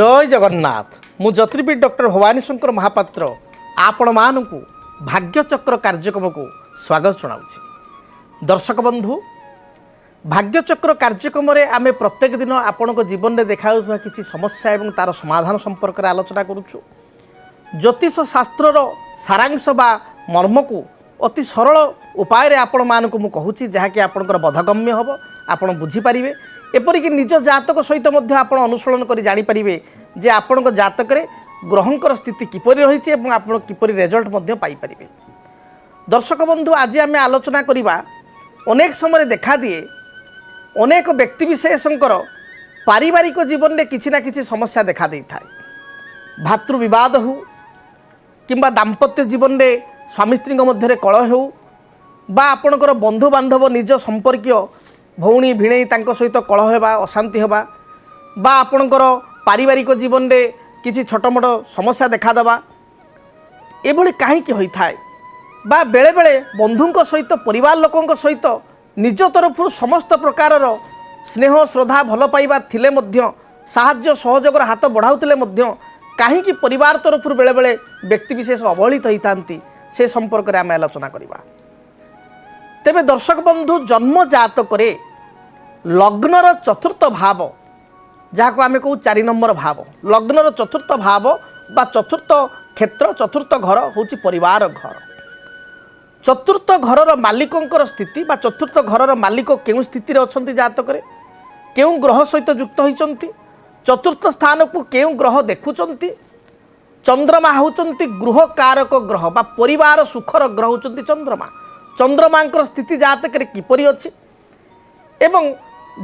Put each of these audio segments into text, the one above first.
जय जगन्नाथ मु ज्योतिर्विद डॉक्टर भवानी शंकर महापात्र आपण मानू भाग्यचक्र कार्यक्रम को स्वागत जनाऊँ। दर्शक बंधु भाग्यचक्र कार्यक्रम आम प्रत्येक दिन आपण जीवन में देखा किसी समस्या और तार समाधान संपर्क में आलोचना करुचु। ज्योतिष शास्त्र सारांश बा मर्म को अति सरल उपाय आपण मानक मु कहूँ जहाँकि आपणकर बोधगम्य हम आपण बुझीपारे एपरिक निज जातक सहित आप अनुसरण कर जानीपारे जे आपण जातक ग्रहंकर स्थिति किपरि रही है आप किपरि रेजल्ट पाइपर। दर्शक बंधु आज आम आलोचना करवा अनेक समय देखा दिए अनेक व्यक्तिविशेषकर पारिवारिक जीवन में किसी ना किसी समस्या देखा दे था। भातृविवाद हो किंबा दाम्पत्य जीवन में स्वामी स्त्री मध्य कलह हो बा आपणकर बंधु बांधव निज संपर्कीय भौणी भिणई सहित कलह होगा अशांति होगा बा आपणकर पारिवारिक जीवन में किसी छोट मोट समस्या देखादेवा एभली कहीं होता है बा बेले बेले बंधुों सहित परिवार लोकों सहित निज तरफ समस्त प्रकार स्नेह श्रद्धा भल पाइबा थिले मध्य साहाय्य सहयोगर हाथ बढ़ाऊले मध्य कहीं परिवार तरफ बेले बेले व्यक्तिविशेष अवहेलित होता से संपर्क में आम आलोचना करवा। तेबे दर्शक बंधु जन्म जातक लग्नर चतुर्थ भाव जहाँ को आम कहूँ 4 नंबर भाव लग्नर चतुर्थ भाव बा चतुर्थ क्षेत्र चतुर्थ घर हूँ परिवार घर। चतुर्थ घर मालिकों स्थिति बा चतुर्थ घर मालिक क्यों स्थिति अच्छा जातक क्यों ग्रह सहित युक्त होती चतुर्थ स्थान को क्यों ग्रह देखुंट चंद्रमा होती गृह कारक ग्रह बा परिवार सुखर ग्रह होती चंद्रमा चंद्रमा स्थिति जातक किपरि अच्छी एवं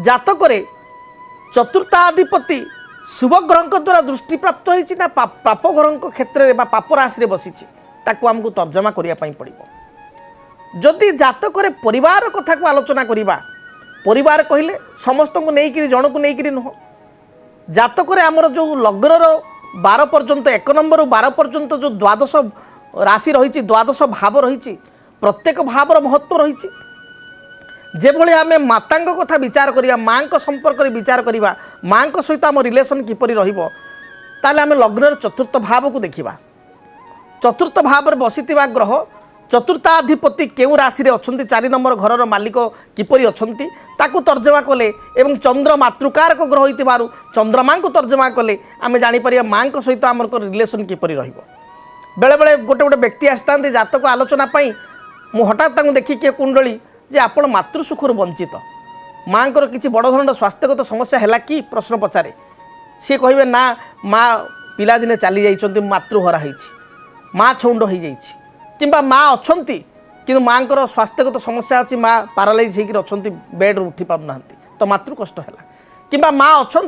जातक चतुर्थाधिपति शुभ ग्रह द्वारा दृष्टि प्राप्त होती ना पाप ग्रह क्षेत्र में पाप राशि बसी आमको तर्जमा करने पड़ो। जदि जातक परिवार कथा को आलोचना करवा परिवार कहले समस्त को लेकिन जन को लेकिन नुह जातक आमर जो लग्नर 12 पर्यंत 1 नंबर 12 पर्यंत जो द्वादश राशि रही द्वादश भाव रही प्रत्येक भावर महत्व रही जेभली आम माता कथा विचार करिया माँ संपर्क विचार करिया माँ सहित आम रिलेशन किपरि रहिबो ताले आम लग्नर चतुर्थ भाव को देखिबा। चतुर्थ भाव में बसीथिबा ग्रह चतुर्थाधिपति केउ राशि रे अछंती 4 नंबर घरर मालिक किपरि अछंती ताकू तर्जमा कले एवं चंद्र मातृकारक ग्रह होइतिबारु चंद्रमा को तर्जमा कले आम जानि परिया माँ सहित आमर रिलेशन किपरि रहिबो। बेले बेले गोटे गोटे व्यक्ति आसतांती जातक आलोचना पाई मु हठात देखी किए कुंडली जे आपण मातृसुखर वंचित माँ किसी बड़ धरण स्वास्थ्यगत समस्या है कि प्रश्न पचारे सी कहे ना माँ पिलादिने चली जाइए मातृहरा माँ छौंड हो किंबा माँ अच्छा कि माँ स्वास्थ्यगत समस्या अच्छी माँ पारालाइज होकर बेड्रु उठी पाना तो मातृ कष्ट है किंबा माँ अच्छा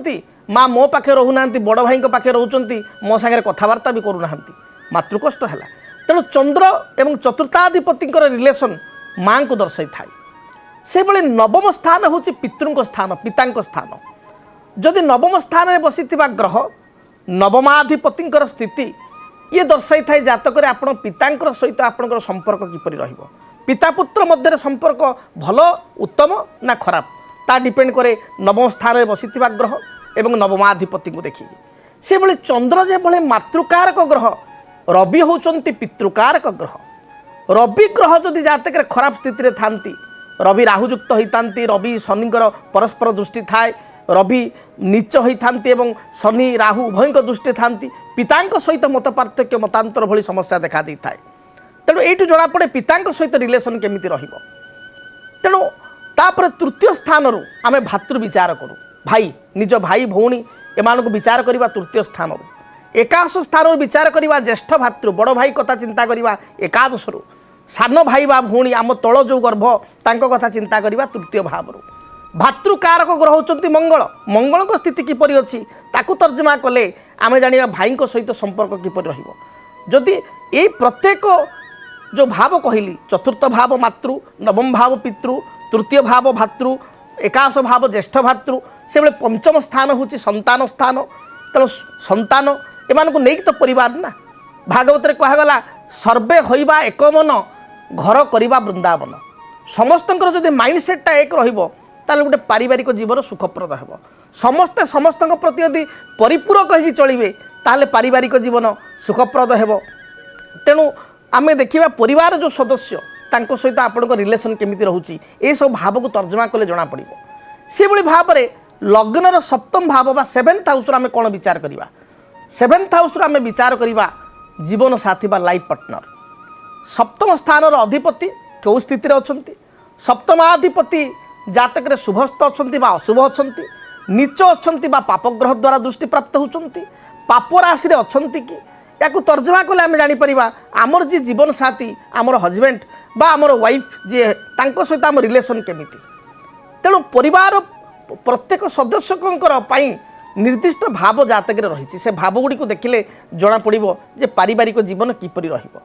माँ मो पाखे रोना बड़ भाई पाखे रोच मो सागर कथबार्ता भी करूना मातृ कष्ट है। तेणु चंद्र एवं चतुर्थाधिपति रिलेशन माँ को दर्शाई थाए से भली नवम स्थान हूँ पितृ स्थान पिता स्थान जदि नवम स्थान में बसी ग्रह नवमाधिपति स्थिति ये दर्शाई थाए जातक आपण पिता सहित आपण संपर्क किपरि रहिबो पिता पुत्र मध्य संपर्क भल उत्तम ना खराब ता डिपेंड करे नवम स्थान में बसी ग्रह एवं नवमाधिपति को देखिए से भली चंद्र जे भले मातृकारक ग्रह रवि होचंती पितृकारक ग्रह रवि ग्रह जदि जातक खराब स्थिति रे थांती रवि राहुयुक्त होता रवि शनिकर परस्पर दृष्टि थाए रवि नीच होता शनि राहु उभय दृष्टि थांती पिता सहित मत पार्थक्य मतांतर भली समस्या देखा दी थाए। तेणु ये जना पड़े पिता सहित रिलेशन केमिति रहिबो। तेणु तापर तृतीय स्थान आम भातृ विचार करूँ भाई निज भाई भौणी एमान को विचार करवा तृतीय स्थान एकादश स्थान विचार करवा ज्येष्ठ भातृ बड़ भाई कथा चिंता करवा एकादश सान भाई बा भौणी आम तल जो गर्भ तांको कथा चिंता करवा तृतीय भाव भातृकारक ग्रह होचंती मंगल मंगल को स्थिति किपरि अछि ताकू तर्जमा कले आम जानिबा भाई सहित संपर्क किपरि रहिबो। जदि ए प्रत्येक जो भाव कहली चतुर्थ भाव मातृ नवम भाव पितृ तृतीय भाव भातृ एकादश भाव ज्येष्ठ भातृ से बेले पंचम स्थान हूँ संतान स्थान तेणु संतान एमान को नहीं तो परिवार ना भागवत रे कहगला सर्वे होइबा एक मन घर करिबा वृंदावन समस्त जदि माइंडसेटा एक रहिबो ताले गोटे पारिवारिक जीवन सुखप्रद हेबो। समस्ते समस्त प्रति यदि परिपूरक हो चलिए ताहले पारिवारिक जीवन सुखप्रद हेब। तेणु आमे देखिबा परिवार जो सदस्य तांको सहित आपनको रिलेशन केमिति रहउची ए सब भाव को तर्जमा कले जना पड़िबो। से भली भाव रे लग्नर सप्तम भाव बा 7th हाउस आमे कोन विचार करिबा 7th हाउस आमे विचार करिबा जीवन साथी बा लाइफ पार्टनर। सप्तम स्थान अधिपति कौ स्थिति अच्छी सप्तमाधिपति जातक शुभस्थ अच्छा अशुभ अच्छा नीच अच्छा पापग्रह द्वारा दृष्टि प्राप्त होती पाप राशि अच्छा कि या तर्जमा कले आम जापर आमर जी जीवन साथी आमर हजबैंड बा आमर वाइफ जी सहित आम रिलेशन केमिति। तेणु परिवार प्रत्येक सदस्य निर्दिष्ट भाव जातक रही से भाव गुड़ी देखिले जना पड़ो जे पारिवारिक जीवन किपरि रहिबो।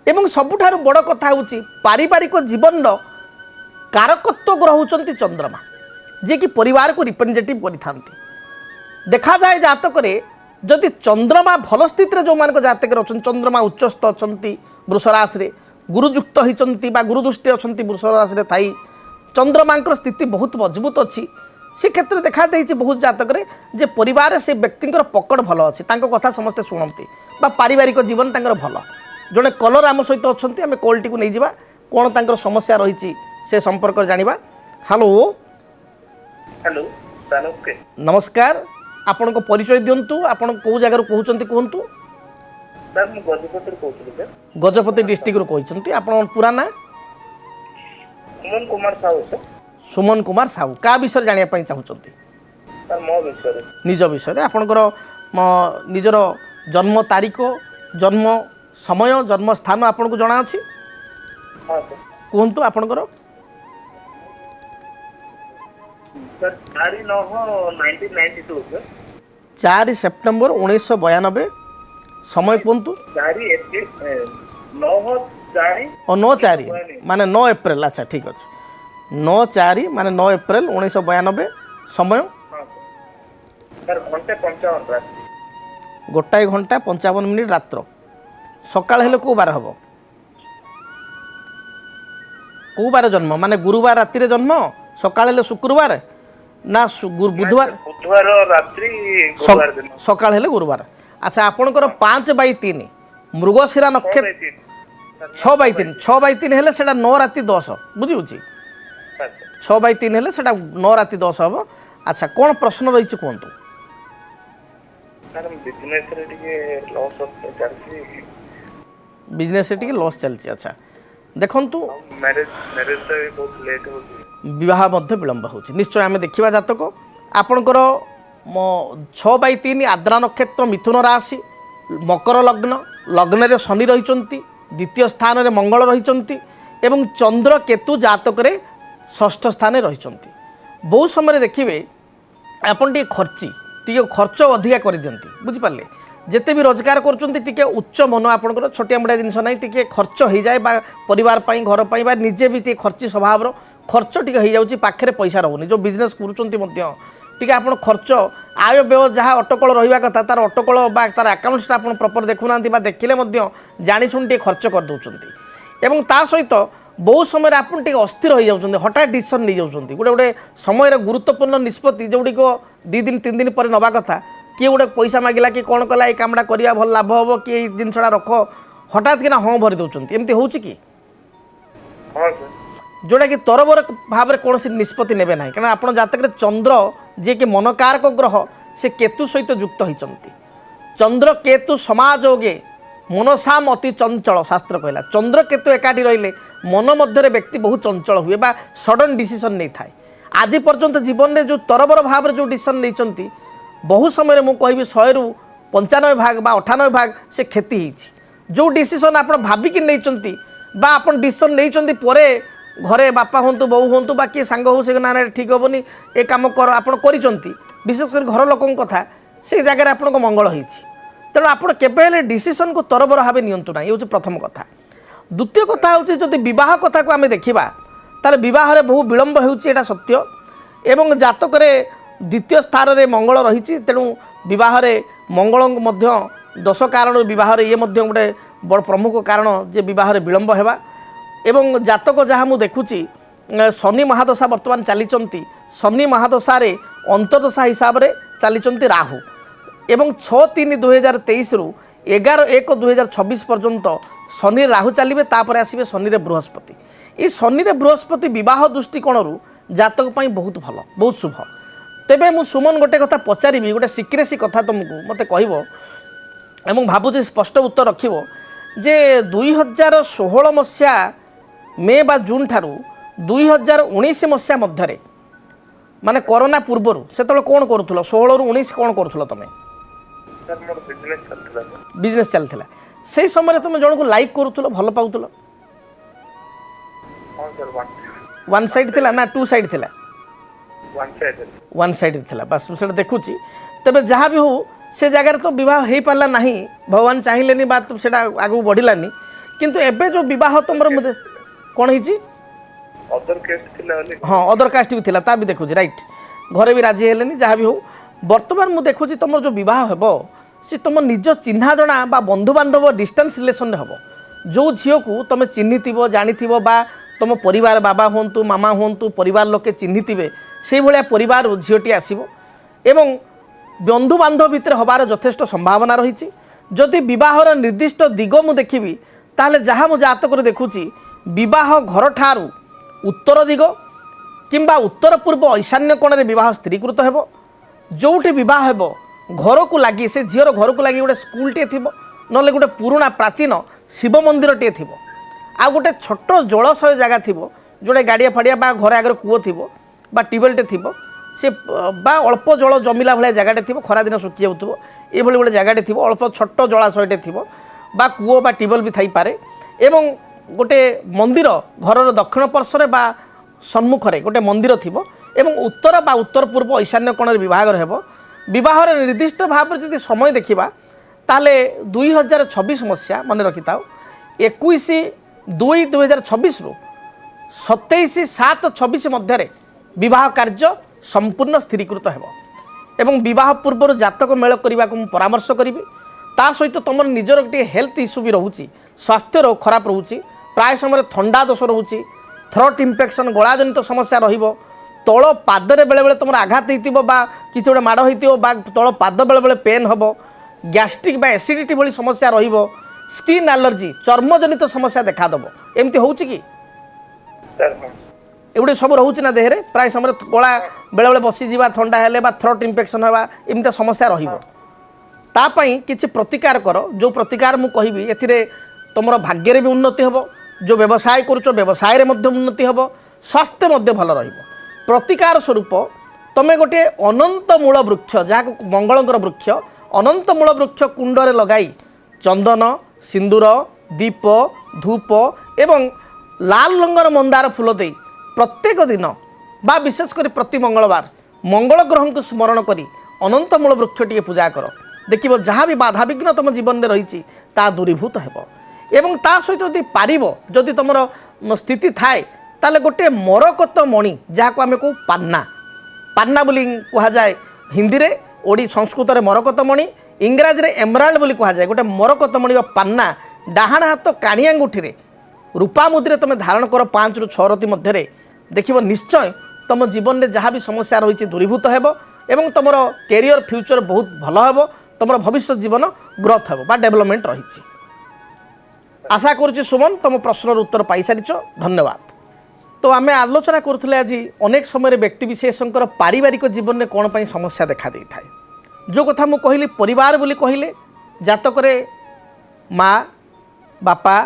एवं सबुठारु बड़ कथा होची पारिवारिक जीवन कारकत्व ग्रह होचंती चंद्रमा जे कि परिवार को रिप्रेजेंटेटिव करिथांती। देखा जाए जातक रे जदि चंद्रमा भल स्थिति जो मान जातक रचन चंद्रमा उच्चस्थ अच्छी वृष राशि रे गुरुयुक्त होती गुरुदृष्टि अच्छा वृष राशि रे थाई चंद्रमा स्थिति बहुत मजबूत अच्छी से क्षेत्र में देखा देती बहुत जातक रे जे परिवार से व्यक्ति पकड़ भल अच्छी कथा समस्ते शुणती पारिवारिक जीवन भल जड़े कलर आम सहित अच्छा आम कॉल टी नहीं जावा कौन तांकर समस्या रही से संपर्क जानिबा। हेलो हेलो नमस्कार आपण को परिचय दिंतु आपण को जगार कहते कहतु सर मु गजपति कहूँ सर गजपति डिस्ट्रिक्ट रू कहते आपण पूरा ना सुमन कुमार साहू सर सुमन कुमार साहू का विषय जानिया चाहते सर मो विषय निज विषय आपणकर निजर जन्म तारीख जन्म समय जन्म स्थान आपन को जना अछि हाँ सर कहतु आपणकर सर 4/9/1992 सर 4 सेप्टेम्बर 1992 समय कहतु 9/4 माने 9 एप्रिल अच्छा ठीक अच्छे 9/4 माने 9 एप्रिल 1992 समय हाँ सर घंटे 55 रात 1 घंटा 55 मिनिट रात्र सकाळ हेले को बार हबो को बार जन्म माने गुरुवार राति रे जन्म सकाळ हेले शुक्रवार ना बुधवार बुधवार रात्रि गुरुवार दिन सकाळ हेले गुरुवार। अच्छा आपणकर 5/3 मृगशिरा नक्षत्र 6/3 6/3 हेले सेटा 9 राति 10 बुझी बुझी 6/3 हेले सेटा 9 राति 10 हबो। अच्छा कौन प्रश्न रही कहतु सर बिजनेस रे टिके लॉस चलछि बिजनेस टी लॉस चलती। अच्छा देखंतु मैरिज तो बहुत लेट होती विवाह मध्य विलंब हो निश्चय आम देखा जातक आपणकर 6/3 आद्रा नक्षत्र मिथुन राशि मकर लग्न लग्न रे शनि रही द्वितीय स्थान रे मंगल रही एवं चंद्र केतु जातक रे षष्ठ स्थान रही बहुत समय देखिए आपन टी खर्च अधिका कर दियंती बुझिपारे जिते भी रोजगार कर उच्च मन आपंकर छोटिया मोटिया जिनस ना टी खर्च हो जाए परिवार घर पर निजे भी टी खर्ची स्वभाव खर्च टी हो जाऊँगी पाखे पैसा रोनी जो बिजनेस करुँच आप खर्च आय व्यय जहाँ अटकल रहा कथा तार अटकल तार आकाउंट्स आप प्रपर देखुना देखिले जाशुणी टे खर्च कर दौरान एवं ता सहित बहुत समय आप अस्थिर हो जाऊँ हठात डिसीजन नहीं जाऊँगी गोटे गोटे समय गुरुत्वपूर्ण निष्पत्ति जोड़िक 2 दिन 3 दिन पर नवा कथा किए गोटे पैसा मागिला कि कौन कला ये कामटा करा भल लाभ हम कि जिनसा रख हठात कि हाँ भरी दौरान एमती हो जोटा कि तरबर भाव में कौन निष्पत्ति ने ना क्या आप जातक चंद्र जी कि मनकारक ग्रह से केतु सहित युक्त होती चंद्र केतु समाजोगे मनसाम अति चंचल शास्त्र कहला चंद्र केतु एकाठी रहिले मन मध्य व्यक्ति बहुत चंचल हुए बा सडन डिसीजन नहीं थाए आज पर्यंत जीवन में जो तरबर भाव में जो डिसीजन नहीं बहुत समय मुझे कहि 100 रु 95 भाग बा 98 भाग से क्षति होती जो डिसीजन आप भाविकी नहीं आप डिसीजन नहीं परे घरे बापा हूँ बोऊ हूँ बा किए सांग हो से ना ठीक हेनी ए कम कर आप विशेषकर घर लोक कथा से जगह आप मंगल हो तेणु आप केवे डिसीजन को तरबर भाव नियंतु ना ये प्रथम कथा। द्वितीय कथा हूँ जदि बह कथा को आम देखा तार बह बहु विलंब होता सत्य एवं जातक द्वितीय स्थान में मंगल रही तेणु बह मंगल दश कारण बह ये गोटे बड़ प्रमुख कारण जे बह विलंब होगा एवं जातक जहाँ मुझे देखुची शनि महादशा बर्तमान चली शनि महादशा अंतर्दशा हिसाब से चली राहु एवं 6-3-2023 रु 11-1-2026 पर्यंत शनि राहु चलिए तापर आसवे शनि रे बृहस्पति। ये शनि रे बृहस्पति विवाह दृष्टिकोण जातक पाई बहुत भल बहुत शुभ। तेबे मु सुमन गोटे कथा पचारि गोटे सिक्रेसी कथा तुमको मते कहब एवं भावुँ स्पष्ट उत्तर रखिब जे 2016 मसीहा मे बा जून ठारू 2019 मसीहा मध्य माने कोरोना पूर्वर से कौन करूल 16 रु 19 कौन करूल तुम सर मोर बिजनेस चलता था। बिजनेस चलता से समय तुम जन को लाइक करूल भल पाऊल हां सर वन साइड थिला ना टू साइड थिला वन साइड थिला बस मुझे देखुची। तेबे जहाँ भी हो से जगार तो विवाह हो पारा ना भगवान चाहिए बात तो आगू बढ़लानी किंतु एबे जो विवाह तुम मुझे कौन है अदर केस थिला वाली हाँ अदर कास्ट भी थिला ता भी देखुची राइट घरे भी राजी हेलेनी जहाँ भी हो बर्तमान मुझे देखुची तुम जो विवाह हेब सी तुम निज चिन्हा जना बा बंधु बांधव डिस्टेंस रिलेशन हम जो झील को तुम चिन्ह जानी बा तुम परिवार बाबा हूँ मामा हूँ परिवार लोके चिन्हिवे से भाया परिवार झीलटी आसब एवं बंधु बांधव भितर हबार यथेष्ट संभावना रही। जदि विवाहर निर्दिष्ट दिग मु देखी ताले जहाँ मु जातक देखुची विवाह घर ठारू उत्तर दिग किंबा उत्तर पूर्व ईशान्य कोण में विवाह स्थिरीकृत हेब जोटी विवाह हेब घर को लगी से झीर घर को लगी गोटे स्कूलटे थी ना गोटे पुराणा प्राचीन शिव मंदिरटे थी आ गोटे छोट जलाशय जगह थी जोड़े गाड़िया फाड़िया बा घर आगे कूओ थी ट्यूबवेलटे थी से बा अल्प जल जमिला भाया जगहटे थी खरा दिन सुखी जाऊँ ये गोटे जगहटे थी अल्प छोट जलाशयटे थी बा कूओ बा ट्यूबवेल भी थी पारे एवं गोटे मंदिर घर दक्षिण पार्श्वे बा सम्मुखें गोटे मंदिर थी एवं उत्तर बा उत्तर पूर्व ईशान्य कोण विभाग हेब विवाहर निर्दिष्ट भाव में जो समय देखा ताले 2026 मसीहा मन रखि था 21-2-2026 रु 27-7-26 मध्य विवाह कार्य संपूर्ण स्थिरीकृत हेब एवं विवाह पूर्व जातक मेल करने को परामर्श करी ता सहित तुम निजर गोटे हेल्थ इश्यू भी रोचे स्वास्थ्य रोग खराब रोचे प्राय समय थंडा दोष रोचे थ्रोट इन्फेक्शन गलाजनित समस्या रहिबो तल पादरे बेले बेले तुम आघात होइतिबो बा किछि गोटे माड़ होइतिबो बा तल पाद बेले बेले पेन हबो गैस्ट्रिक बा एसिडिटी भली समस्या रहिबो स्किन एलर्जी चर्मजनित समस्या देखा देबो एमती होउछि कि सर हां एगुटे सब रोचे ना देहरे प्राय समय गला बेले बेले बसी जीवा थंडा हेले बा थ्रोट इन्फेक्शन हेबा एमती समस्या रहिबो तापाई किछि प्रतिकार कर जो प्रतिकार मु कहिबी एथिरे तुमर भाग्य भी उन्नति हेबो जो व्यवसाय करुच व्यवसाय रे मध्य उन्नति हेबो स्वास्थ्य मध्य भल रहिबो प्रतिकार स्वरूप तमें गोटे अनंत मूल वृक्ष जहाँ मंगलंकर वृक्ष अनंत मूल वृक्ष कुंडरे लगाई चंदन सिंदूर दीप धूप एवं लाल रंगर मंदार फूल दे प्रत्येक दिन बा विशेषकर प्रति मंगलवार मंगल ग्रह को स्मरण करी अनंत मूल वृक्ष टी पूजा कर देखिए जहाँ भी बाधा विघ्न तुम जीवन में रही ता दूरीभूत हेब एवं ता सहित जदि पारिबो जदि तुमर स्थिति थाए ताले गोटे मरकत मणि जहाँ को आम कहू पान्ना पान्ना बोली कह जाए हिंदी रे ओडी संस्कृत रे मरकत मणि इंग्राजी रे एमराल्ड बोली कह जाए गोटे मरकत मणि पान्ना डाहाण हाथ काणी आंगुठी रे रूपा मुद्रे तुम धारण कर 5 ରୁ 6 रति मध्य देखिब निश्चय तुम जीवन में जहाँ भी समस्या रही दूरीभूत हेब एवं तुमर कैरियर फ्यूचर बहुत भल हेब तुम भविष्य जीवन ग्रोथ हेब बा डेवलपमेंट रही। आशा करुच्ची सुमन तुम प्रश्नर उत्तर पाई सारी धन्यवाद। तो आम आलोचना करुले आज अनेक समय व्यक्तिविशेषकर पारिवारिक जीवन में कौन पर समस्या देखा दे था जो कथा मुझे कहली परिवार बोली कहले जातक माँ बापा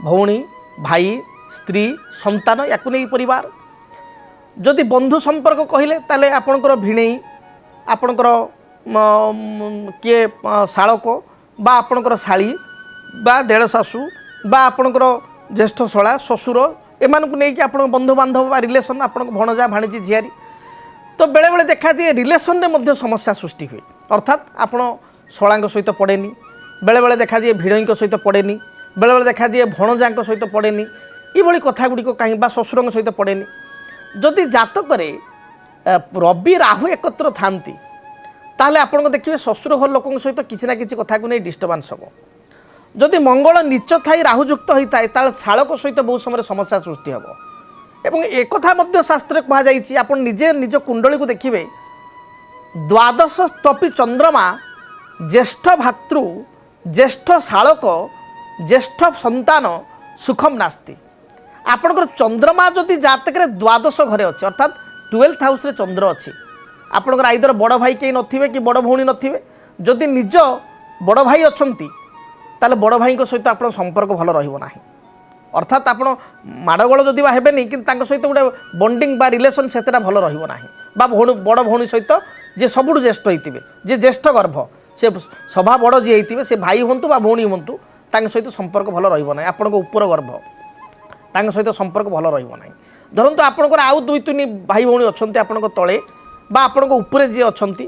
भौणी भाई स्त्री संतान या नहीं परिवार जदि बंधु संपर्क कहले ताले आपणकर भिणई आपणकर किए शालक बा आपणकर शाली बा देड़ शाशु बा आपणकर ज्येष्ठ शला श्वशुर एमानकु नहीं कि आपण बंधु बांधव बा रिलेसन आपण भणजा भाणीजी झियारी तो बेले बेले देखा दिए रिलेसन रे मध्य समस्या सृष्टि हुए अर्थात आपण शलांक सहित पड़ेनी बेले बेले देखा दिए भिणईक सहित पड़ेनी बेले बेले देखा दिए भणजांक सहित पड़ेनी ये कथा गुड़िक कहीं बा श्वशुर सहित पड़ेनी जदि जातक रवि राहु एकत्र थांती ताहले आपण देखिए श्वशुर घर लोक सहित किसी ना किसी कथा को नहीं डिस्टर्बांस हम जदि मंगल नीच थाई राहुयुक्त होता है ताल शालक सहित बहुत समय समस्या सृष्टि हम एवं एक शास्त्र कहुई आप निजे निज कुंडली को देखिए द्वादश तपी चंद्रमा ज्येष्ठ भातृ ज्येष्ठ शालक ज्येष्ठ संतान सुखम नास्ति। आपणकर चंद्रमा जदि जातक द्वादश घरे अच्छे अर्थात 12th हाउस रे चंद्र अच्छी आपणकर आइदर बड़ भाई कहीं नथिबे कि बड़ भौणी नथिबे जदि निज बड़ भाई अछंती ताले बड़ भाई सहित आप संपर्क भल रहिबो नाही अर्थात आप माड़गोल जदि हेबेनी कि सहित गोटे बंडिंग बा रिलेसन सेतेटा भल रहिबो नाही बा बड़ भौणी सहित जे सबुठु ज्येष्ठ होइतिबे जे ज्येष्ठ गर्भ से सभा बड़ जी होइतिबे से भाई हुंतु बा भौणी हुंतु तांक सहित संपर्क भल रहिबो नाही आपणको ऊपर गर्भ तांक सहित संपर्क भल रहिबो नाही धरंतु आपणकर आउ दुई तीन भाई भौणी अछंती आपणको तळे बा आपणको ऊपर जे अछंती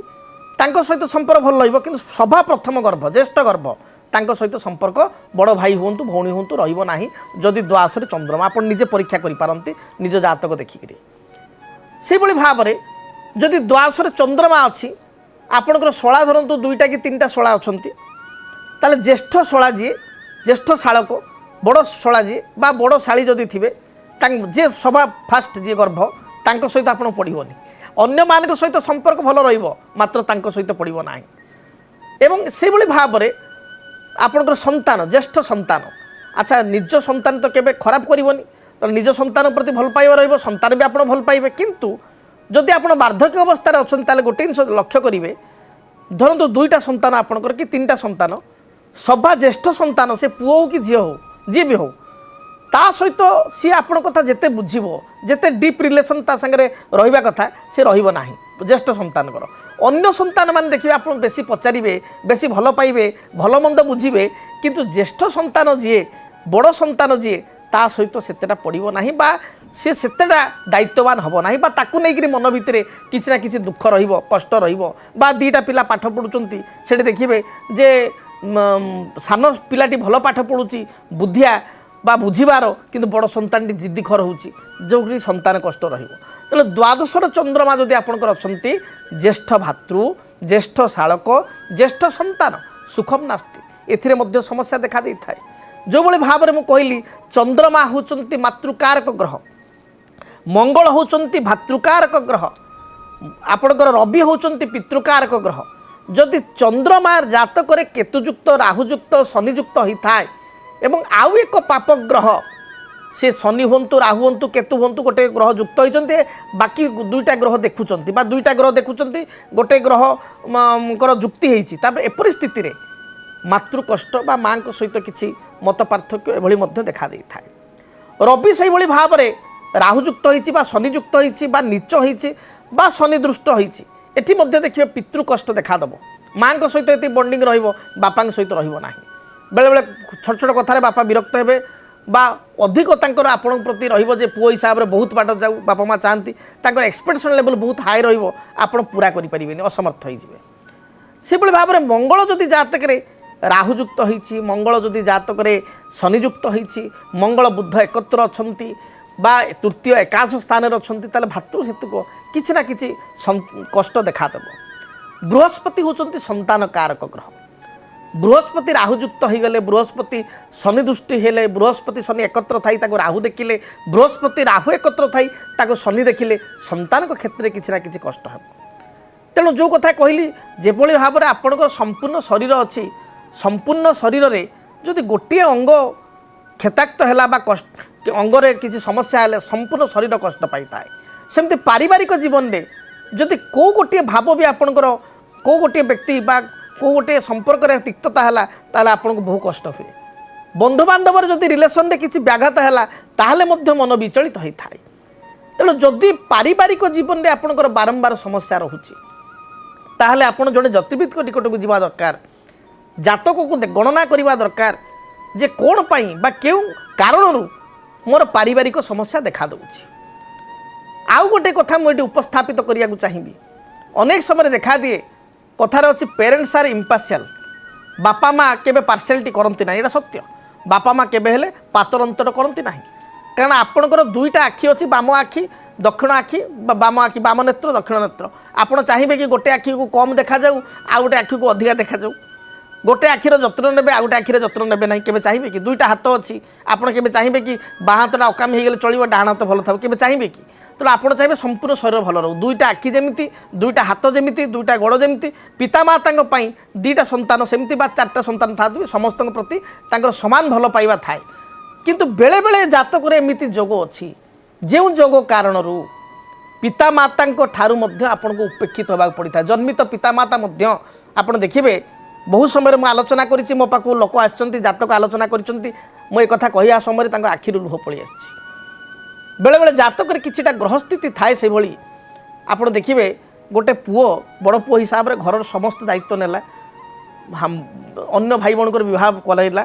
तांक सहित संपर्क भल रहिबो किंतु सभा प्रथम गर्भ ज्येष्ठ गर्भ तांक सहित संपर्क बड़ भाई हुंतु भौणी हुंतु रहिबो नाही जदि द्वादश चंद्रमा आपण निजे परीक्षा करि पारंती निज जातक देखिकरी से भली भाबरे जदि द्वादश चंद्रमा अछि आपणकर शोला धरंतु दुईटा कि तीनटा शोला अछंती ताले ज्येष्ठ शोला जी ज्येष्ठ शालक बड़ शोला जी बा बड़ शाली जदि थिबे तांक जे सभा फास्ट जी गर्भ तांक सहित आपण पढ़िबोनी अन्य मान सहित संपर्क भल रहिबो मात्र तांक सहित पढ़िबो नाही एवं से भली भाबरे आपणकर संतान ज्येष्ठ संतान अच्छा निज संतान तो केबे खराब करिवोनी तो निज संतान प्रति भल पाइबा रहिबो संतान भी आपण भल पाइबे किंतु जदि आपण वार्धक्य अवस्था रे अछन ताले गोटे जिनिस लक्ष्य करिवे धरंतु दुईटा संतान आपणकर कि तीनटा संतान सभा ज्येष्ठ संतान से पुओ हो कि झियो हो जी भी हो ता सहित सी आपण कथा जेते बुझिबो जेते डीप रिलेशन ता संगे रहिबा कथा से रहिबो नाही ज्येष्ठ संतान कर अन्य संतान मान देखिए आप बेसी पचारे बेसी भल पाइबे भल मंद बुझे किंतु ज्येष्ठ संतान जी बड़ संतान जी ता सहित सेतेटा पड़ो ना बा सी सेतेटा दायित्ववान हम ना बा ताकू नहीं मन भितर किसी ना किसी दुख रहिबो कष्ट रहिबो बा दीटा पिला पाठ पढ़ुचंती सेठी देखिबे जे सान पिलाटी भल पाठ पढ़ुची बुद्धिया बा बुझीबार किंतु बड़ संतान जिद्दीखर होउची जो संतान कष्ट रहिबो तेल द्वादश चंद्रमा जदि आपणकर अछंती ज्येष्ठ भातृ ज्येष्ठ शालक ज्येष्ठ संतान सुखम नास्ति एथिरे मध्य समस्या देखा दै थाए जो भली भाव में कहली चंद्रमा होचंती मातृकारक ग्रह मंगल होचंती भातृकारक ग्रह आपणकर रवि होचंती पितृकारक ग्रह जदि चंद्रमा जातक केतुयुक्त राहुयुक्त शनियुक्त होता है एवं आउ एक पाप ग्रह से शनि हूँ राहु हूँ केतु हूँ गोटे ग्रह युक्त होती बाकी दुईटा ग्रह देखुंत दुईटा ग्रह देखुंत गोटे ग्रह जुक्ति होती एपरी स्थित मातृकष्ट बा माँ सहित किसी मत पार्थक्य एभली देखा दे था रवि से भाई भाव में राहुयुक्त होती शनियुक्त होती नीच होती शनि दृष्ट होती देखिए पितृकष्ट देखादेव माँ सहित ये बंडिंग रपा सहित रहा बेले बेले छोट छोट कथार बापा विरक्त हे बा अधिक तांकर आपण प्रति रहिबो जे पुओ हिसाब रे बहुत बाट जाऊ बापा माँ चाहती तांकर एक्सपेक्टेशन लेवल बहुत हाई रहिबो आपण पूरा करि परिबेनी असमर्थ होई जिवे से भली भाव में मंगल जदि जातक रे राहुयुक्त होईची मंगल जदि जातक रे शनियुक्त होईची मंगल बुध एकत्र अछंती बा तृतीय एकादश स्थान रे अछंती ताले भातृ हेतु को किछि ना किछि कष्ट देखा देबो बृहस्पति होचंती संतान कारक ग्रह बृहस्पति राहुयुक्त हो गले बृहस्पति शनि दृष्टि हेले बृहस्पति शनि एकत्र थाई ताको राहु देखिले बृहस्पति राहु एकत्र थाई ताको शनि देखिले संतान क्षेत्र में किसी ना किसी कष्ट हे तेणु जो कथा कहली जेभली भाव में आपणकर संपूर्ण शरीर अच्छी संपूर्ण शरीर में जदि गोटे अंग क्षेताक्त है कष्ट अंगरे किसी समस्या है संपूर्ण शरीर कष्ट पाई थाए सेमती पारिवारिक जीवन में जदि को गोटे भाव भी आपणकर को गोटे व्यक्ति बा को गोटे संपर्क तिक्तता है ताले आपको बहु कष्ट हुए बंधु बांधव जदि रिलेसन रे किसी व्याघात है ताहले मध्य मन विचलित होता है तेणु जदि पारिवारिक जीवन में आपणकर बारंबार समस्या रोचे ताहले आपण जड़े ज्योतिर्विद को निकट को जीवा दरकार जातक को गणना करवा दरकार जे कौन पाई बा केउ कारणरू मोर पारिवारिक समस्या देखा दूची आउ गोटे कथा मुझे उपस्थापित करने को चाहिए अनेक समय देखा दिए कथार अच्छी पेरेन्ट्स आर इम्पार्शियल बापा माँ केबे पार्शियालिटी करती ना यहाँ सत्य बापा माँ केबे हेले पातर अंतर करती ना कारण आपणकर दुईटा आखि अच्छी बाम आखि दक्षिण आखि बाम आखि बाम नेत्र दक्षिण नेत्र आपड़ चाहिए कि गोटे आखि को कम देखा जाऊ आ गोटे आखि को अधिका देखा जाऊ गोटे आखिर जत्न नेबे आ गोटे आखिर जत्न नेबे ना केबे चाहिए कि दुईटा हाथ अच्छी आपड़ केबे चाहिए कि बाँ हाथटा अकामी हो गले चलो डाण हाथ भल था केबे चाहिए कि ତେଣୁ ଆପଣ ଚାହିଁବେ ସମ୍ପୂର୍ଣ୍ଣ ଶରୀର ଭଲ ରହୁ, ଦୁଇଟା ଆଖି ଯେମିତି, ଦୁଇଟା ହାତ ଯେମିତି, ଦୁଇଟା ଗୋଡ଼ ଯେମିତି, ପିତାମାତାଙ୍କ ପାଇଁ ଦୁଇଟା ସନ୍ତାନ ସେମିତି ବା ଚାରିଟା ସନ୍ତାନ ଥାଆନ୍ତୁ ବି ସମସ୍ତଙ୍କ ପ୍ରତି ତାଙ୍କର ସମାନ ଭଲ ପାଇବା ଥାଏ। କିନ୍ତୁ ବେଳେବେଳେ ଜାତକରେ ଏମିତି ଯୋଗ ଅଛି ଯେଉଁ ଯୋଗ କାରଣରୁ ପିତାମାତାଙ୍କ ଠାରୁ ମଧ୍ୟ ଆପଣଙ୍କୁ ଉପେକ୍ଷିତ ହେବାକୁ ପଡ଼ିଥାଏ। ଜନ୍ମିତ ପିତାମାତା ମଧ୍ୟ ଆପଣ ଦେଖିବେ ବହୁ ସମୟରେ ମୁଁ ଆଲୋଚନା କରିଛି, ମୋ ପାଖକୁ ଲୋକ ଆସିଛନ୍ତି ଜାତକ ଆଲୋଚନା କରିଛନ୍ତି, ମୁଁ ଏ କଥା କହିବା ସମୟରେ ତାଙ୍କ ଆଖିରୁ ଲୁହ ପଳେଇ ଆସିଛି। ବେଳେବେଳେ ଜାତକରେ କିଛିଟା ଗ୍ରହସ୍ଥିତି ଥାଏ ସେଭଳି। ଆପଣ ଦେଖିବେ ଗୋଟେ ପୁଅ ବଡ଼ ପୁଅ ହିସାବରେ ଘରର ସମସ୍ତ ଦାୟିତ୍ୱ ନେଲା, ଅନ୍ୟ ଭାଇ ଭଉଣୀଙ୍କର ବିବାହ କରାଇଲା,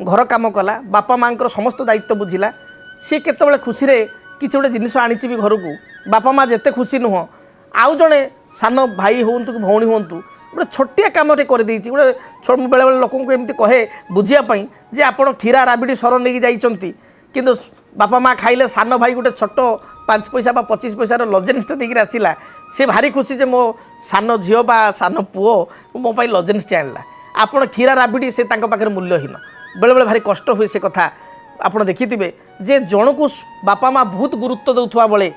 ଘର କାମ କଲା, ବାପା ମାଆଙ୍କର ସମସ୍ତ ଦାୟିତ୍ୱ ବୁଝିଲା। ସିଏ କେତେବେଳେ ଖୁସିରେ କିଛି ଗୋଟେ ଜିନିଷ ଆଣିଛି ବି ଘରକୁ, ବାପା ମାଆ ଯେତେ ଖୁସି ନୁହଁ, ଆଉ ଜଣେ ସାନ ଭାଇ ହୁଅନ୍ତୁ କି ଭଉଣୀ ହୁଅନ୍ତୁ ଗୋଟେ ଛୋଟିଆ କାମଟେ କରିଦେଇଛି, ମୁଁ ବେଳେବେଳେ ଲୋକଙ୍କୁ ଏମିତି କହେ ବୁଝିବା ପାଇଁ ଯେ ଆପଣ କ୍ଷୀରା ରାବିଡ଼ି ସର ନେଇକି ଯାଇଛନ୍ତି, କିନ୍ତୁ ବାପା ମାଆ ଖାଇଲେ, ସାନ ଭାଇ ଗୋଟେ ଛୋଟ 5 ପଇସା ବା 25 ପଇସାର ଲଜେନ୍ସଟେ ଦେଇକି ଆସିଲା, ସେ ଭାରି ଖୁସି ଯେ ମୋ ସାନ ଝିଅ ବା ସାନ ପୁଅ ମୋ ପାଇଁ ଲଜେନ୍ସଟେ ଆଣିଲା। ଆପଣ କ୍ଷୀରା ରାବିଡ଼ି ସେ ତାଙ୍କ ପାଖରେ ମୂଲ୍ୟହୀନ। ବେଳେବେଳେ ଭାରି କଷ୍ଟ ହୁଏ ସେ କଥା। ଆପଣ ଦେଖିଥିବେ ଯେ ଜଣକୁ ବାପା ମାଆ ବହୁତ ଗୁରୁତ୍ୱ ଦେଉଥିବା ବେଳେ,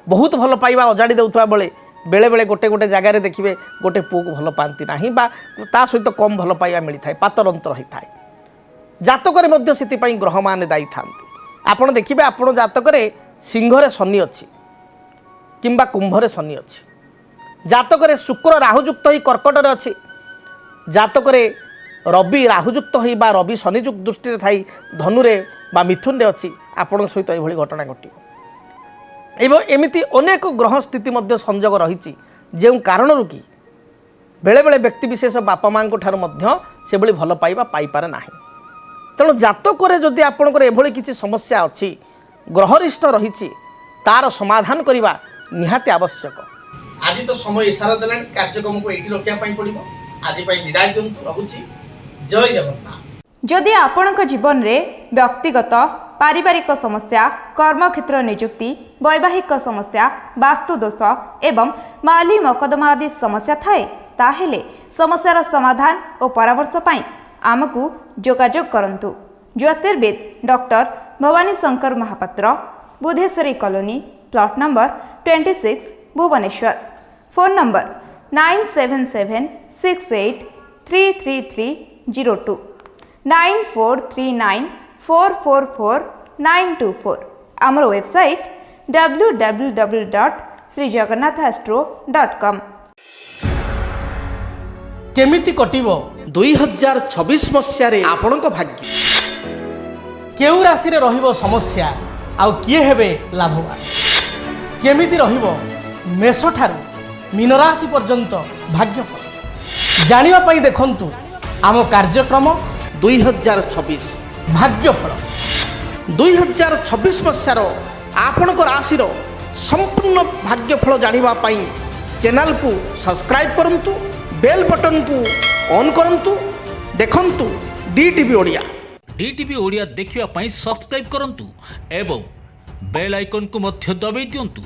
ବହୁତ ଭଲ ପାଇବା ଅଜାଡ଼ି ଦେଉଥିବା ବେଳେ ବେଳେବେଳେ ଗୋଟେ ଜାଗାରେ ଦେଖିବେ ଗୋଟେ ପୁଅକୁ ଭଲ ପାଆନ୍ତି ନାହିଁ ବା ତା ସହିତ କମ୍ ଭଲ ପାଇବା ମିଳିଥାଏ, ପାତର ଅନ୍ତର ହୋଇଥାଏ। ଜାତକରେ ମଧ୍ୟ ସେଥିପାଇଁ ଗ୍ରହମାନେ ଦାୟୀ ଥାନ୍ତି। ଆପଣ ଦେଖିବେ ଆପଣ ଜାତକରେ ସିଂହରେ ଶନି ଅଛି କିମ୍ବା କୁମ୍ଭରେ ଶନି ଅଛି, ଜାତକରେ ଶୁକ୍ର ରାହୁଯୁକ୍ତ ହୋଇ କର୍କଟରେ ଅଛି, ଜାତକରେ ରବି ରାହୁଯୁକ୍ତ ହୋଇ ବା ରବି ଶନି ଦୃଷ୍ଟିରେ ଥାଇ ଧନୁରେ ବା ମିଥୁନରେ ଅଛି, ଆପଣଙ୍କ ସହିତ ଏଭଳି ଘଟଣା ଘଟିବ। ଏବଂ ଏମିତି ଅନେକ ଗ୍ରହ ସ୍ଥିତି ମଧ୍ୟ ସଂଯୋଗ ରହିଛି ଯେଉଁ କାରଣରୁ କି ବେଳେବେଳେ ବ୍ୟକ୍ତିବିଶେଷ ବାପା ମାଆଙ୍କ ଠାରୁ ମଧ୍ୟ ସେଭଳି ଭଲ ପାଇବା ପାଇପାରେ ନାହିଁ। ତେଣୁ ଜାତକରେ ଯଦି ଆପଣଙ୍କର ଏଭଳି କିଛି ସମସ୍ୟା ଅଛି, ଗ୍ରହରିଷ୍ଟ ରହିଛି, ତାର ସମାଧାନ କରିବା ନିହାତି ଆବଶ୍ୟକ। ଆଜି ତ ସମୟ ଇସାରା ଦେଲାଣି, କାର୍ଯ୍ୟକ୍ରମକୁ ଏଇଠି ରଖିବା ପାଇଁ ପଡ଼ିବ। ଆଜି ପାଇଁ ବିଦାୟ ଦିଅନ୍ତୁ, ରହୁଛି। ଜୟ ଜଗନ୍ନାଥ। ଯଦି ଆପଣଙ୍କ ଜୀବନରେ ବ୍ୟକ୍ତିଗତ ପାରିବାରିକ ସମସ୍ୟା, କର୍ମକ୍ଷେତ୍ର ନିଯୁକ୍ତି, ବୈବାହିକ ସମସ୍ୟା, ବାସ୍ତୁଦୋଷ ଏବଂ ମାଲି ମକଦ୍ଦମା ଆଦି ସମସ୍ୟା ଥାଏ, ତାହେଲେ ସମସ୍ୟାର ସମାଧାନ ଓ ପରାମର୍ଶ ପାଇଁ ଆମକୁ ଯୋଗାଯୋଗ କରନ୍ତୁ। ଜ୍ୟୋତିର୍ବିଦ doctor Bhabani Shankar Mahapatra, Budheswari colony, plot number 26, Bhubaneswar. Phone number 9776833302 9439444924। ଆମର ୱେବସାଇଟ୍ www.srijagannathastro.com। କେମିତି କଟିବ 2026 ମସିହାରେ ଆପଣଙ୍କ ଭାଗ୍ୟ? କେଉଁ ରାଶିରେ ରହିବ ସମସ୍ୟା ଆଉ କିଏ ହେବେ ଲାଭବାନ? କେମିତି ରହିବ ମେଷଠାରୁ ମୀନରାଶି ପର୍ଯ୍ୟନ୍ତ ଭାଗ୍ୟଫଳ? ଜାଣିବା ପାଇଁ ଦେଖନ୍ତୁ ଆମ କାର୍ଯ୍ୟକ୍ରମ 2026 ଭାଗ୍ୟଫଳ। 2026 ମସିହାର ଆପଣଙ୍କ ରାଶିର ସମ୍ପୂର୍ଣ୍ଣ ଭାଗ୍ୟଫଳ ଜାଣିବା ପାଇଁ ଚ୍ୟାନେଲକୁ ସବସ୍କ୍ରାଇବ୍ କରନ୍ତୁ, ବେଲ୍ ବଟନକୁ ଅନ୍ କରନ୍ତୁ। ଦେଖନ୍ତୁ DTV ଓଡ଼ିଆ। DTV ଓଡ଼ିଆ ଦେଖିବା ପାଇଁ ସବସ୍କ୍ରାଇବ୍ କରନ୍ତୁ ଏବଂ ବେଲ୍ ଆଇକନ୍କୁ ମଧ୍ୟ ଦବାଇ ଦିଅନ୍ତୁ।